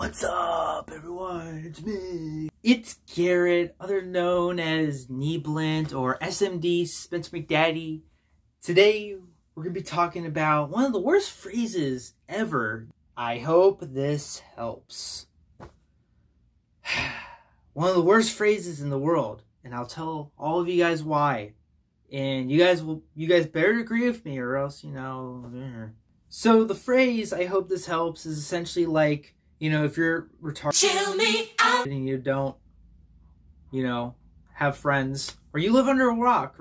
What's up, everyone? It's me. It's Garrett, other known as Neblint or SMD, Spencer Mcdaddy. Today, we're going to be talking about one of the worst phrases ever. I hope this helps. One of the worst phrases in the world, and I'll tell all of you guys why. And you guys better agree with me, or else, So the phrase, I hope this helps, is essentially like, if you're retarded and you don't, have friends, or you live under a rock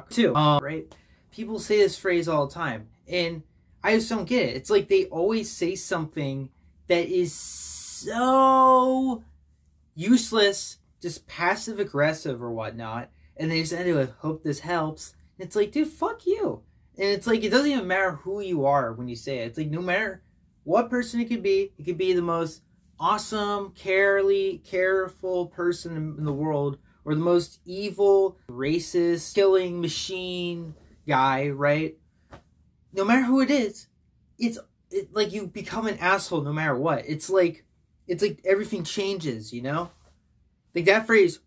too, right? People say this phrase all the time, and I just don't get it. It's like they always say something that is so useless, just passive aggressive or whatnot, and they just end it with, hope this helps. And it's like, dude, fuck you. And it's like, it doesn't even matter who you are when you say it. It's like, no matter what person it could be the most awesome, careful person in the world, or the most evil, racist, killing machine guy, right? No matter who it is, it's like you become an asshole no matter what. It's like everything changes, Like that phrase,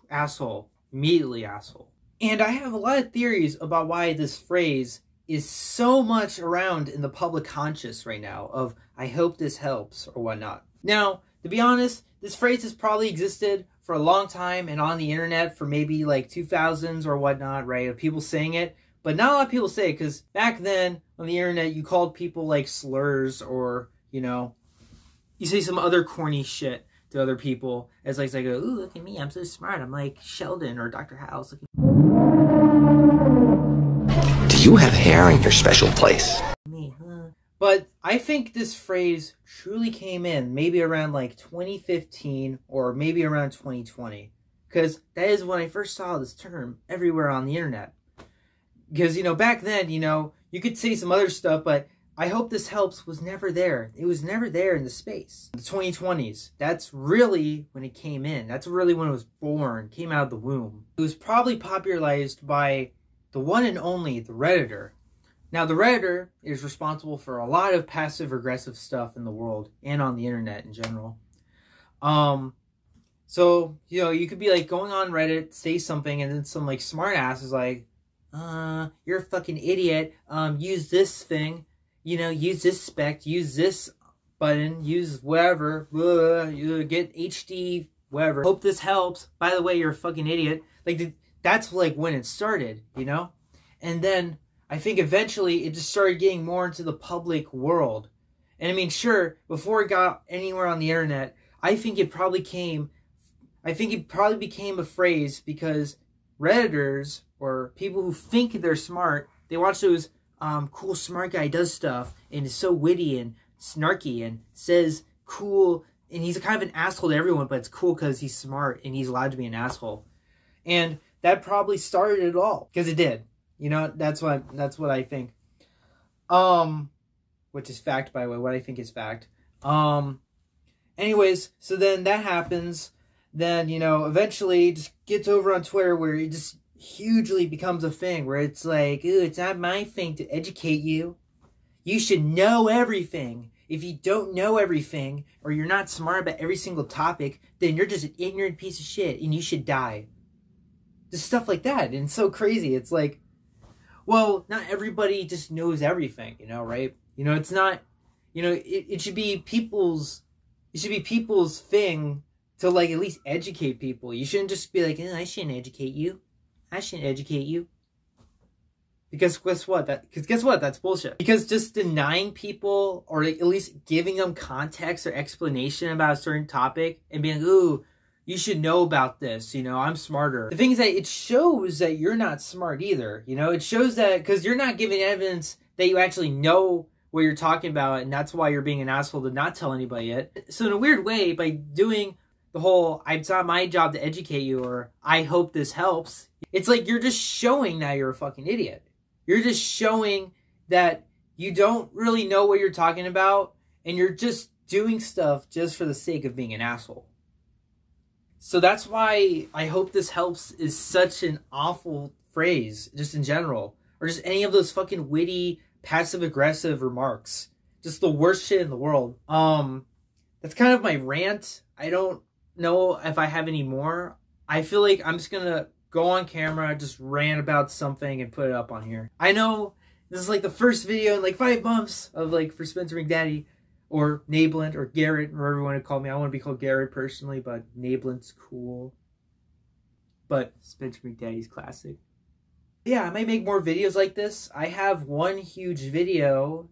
asshole, immediately asshole. And I have a lot of theories about why this phrase is so much around in the public conscious right now of, I hope this helps, or whatnot. Now, to be honest, this phrase has probably existed for a long time and on the internet for maybe like 2000s or whatnot, right? Of people saying it, but not a lot of people say it, because back then on the internet, you called people like slurs, or, you say some other corny shit to other people as like, ooh, look at me, I'm so smart. I'm like Sheldon or Dr. House. Do you have hair in your special place? Me, huh? But I think this phrase truly came in maybe around like 2015 or maybe around 2020. Because that is when I first saw this term everywhere on the internet. Because, back then, you could say some other stuff, but I hope this helps was never there. It was never there in the space. The 2020s, that's really when it came in. That's really when it was born, came out of the womb. It was probably popularized by the one and only, the Redditor. Now, the Redditor is responsible for a lot of passive-aggressive stuff in the world and on the internet in general. So, you could be like going on Reddit, say something, and then some like smart ass is like, you're a fucking idiot. Use this thing. Use this spec, use this button, use whatever, you get HD, whatever. Hope this helps. By the way, you're a fucking idiot. Like, that's like when it started, And then I think eventually it just started getting more into the public world. And I mean, sure, before it got anywhere on the internet, I think it probably became a phrase because Redditors, or people who think they're smart, they watch those cool smart guy does stuff and is so witty and snarky and says cool, and he's kind of an asshole to everyone, but it's cool because he's smart and he's allowed to be an asshole. And that probably started it all, because it did. That's what I think. Which is fact, by the way. What I think is fact. Anyways, so then that happens. Then, eventually it just gets over on Twitter where it just hugely becomes a thing where it's like, ooh, it's not my thing to educate you. You should know everything. If you don't know everything, or you're not smart about every single topic, then you're just an ignorant piece of shit and you should die. Just stuff like that. And it's so crazy. It's like, well, not everybody just knows everything, right? It's not, it should be people's thing to like at least educate people. You shouldn't just be like, I shouldn't educate you. I shouldn't educate you. Because guess what? That's bullshit. Because just denying people, or at least giving them context or explanation about a certain topic and being like, ooh, you should know about this, I'm smarter. The thing is that it shows that you're not smart either, It shows that, because you're not giving evidence that you actually know what you're talking about, and that's why you're being an asshole to not tell anybody it. So in a weird way, by doing the whole, it's not my job to educate you, or I hope this helps, it's like you're just showing that you're a fucking idiot. You're just showing that you don't really know what you're talking about, and you're just doing stuff just for the sake of being an asshole. So that's why I hope this helps is such an awful phrase, just in general. Or just any of those fucking witty, passive-aggressive remarks. Just the worst shit in the world. that's kind of my rant. I don't know if I have any more. I feel like I'm just gonna go on camera, just rant about something and put it up on here. I know this is like the first video in like 5 months of like for Spencer Mcdaddy or Neblint or Garrett, or whatever you want to call me. I want to be called Garrett personally, but Neblint's cool. But Spencer McDaddy's classic. Yeah, I might make more videos like this. I have one huge video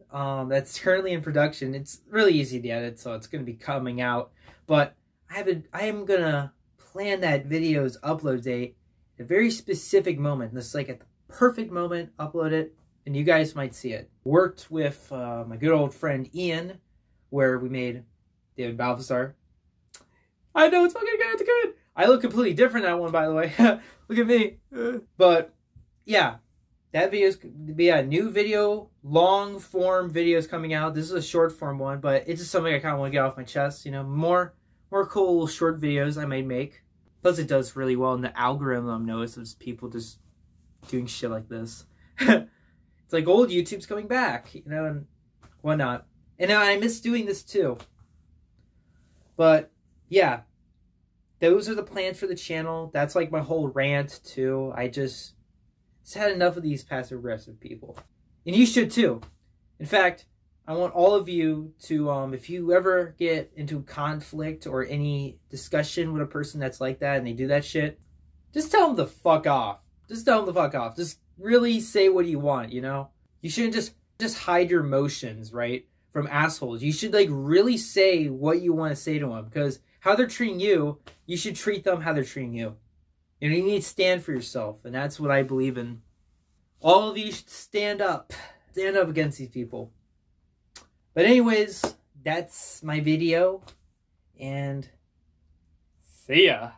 that's currently in production. It's really easy to edit, so it's going to be coming out. But I am going to plan that video's upload date at a very specific moment. This is like at the perfect moment, upload it, and you guys might see it. Worked with my good old friend Ian, where we made David Balthazar. I know, it's fucking good, it's good. I look completely different in that one, by the way. Look at me. But yeah, that video's gonna be a new video, long form videos coming out. This is a short form one, but it's just something I kind of want to get off my chest. You know, more cool short videos I might make. Plus, it does really well in the algorithm. Notices people just doing shit like this. It's like old YouTube's coming back, you know, and whatnot. And I miss doing this too. But yeah, those are the plans for the channel. That's like my whole rant too. I just had enough of these passive aggressive people. And you should too. In fact, I want all of you to, if you ever get into conflict or any discussion with a person that's like that and they do that shit, just tell them the fuck off. Just tell them the fuck off. Just really say what you want, you know? You shouldn't just hide your emotions, right? From assholes. You should like really say what you want to say to them, because how they're treating you, you should treat them how they're treating you. You know, you need to stand for yourself, and that's what I believe in. All of you should stand up against these people. But anyways, that's my video, and see ya.